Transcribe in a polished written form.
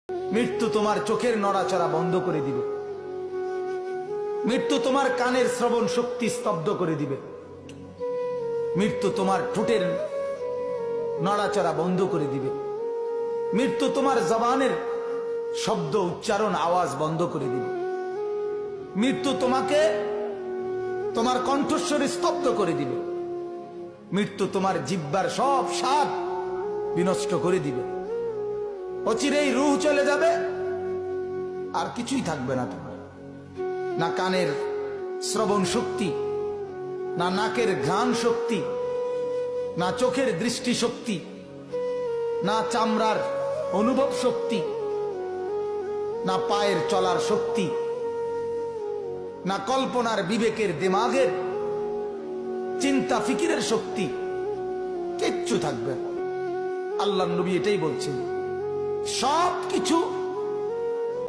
মৃত্যু তোমার চোখের নড়াচড়া বন্ধ করে দিবে। মৃত্যু তোমার কানের শ্রবণ শক্তি স্তব্ধ করে দিবে। মৃত্যু তোমার ঠোঁটের নড়াচড়া বন্ধ করে দিবে। মৃত্যু তোমার জবানের শব্দ উচ্চারণ আওয়াজ বন্ধ করে দিবে। মৃত্যু তোমাকে তোমার কণ্ঠস্বর স্তব্ধ করে দিবে। মৃত্যু তোমার জিহ্বার সব স্বাদ বিনষ্ট করে দিবে। অচিরেই রূহ চলে যাবে, আর কিছুই থাকবে না তোমার। না কানের শ্রবণ শক্তি, না নাকের ঘ্রাণ শক্তি, না চোখের দৃষ্টি শক্তি, না চামড়ার অনুভব শক্তি, না পায়ের চলার শক্তি, না কল্পনার বিবেকের দিমাগের চিন্তা ফিকিরের শক্তি, কিচ্ছু থাকবে না। আল্লাহর নবী এটাই বলছেন, সব কিছু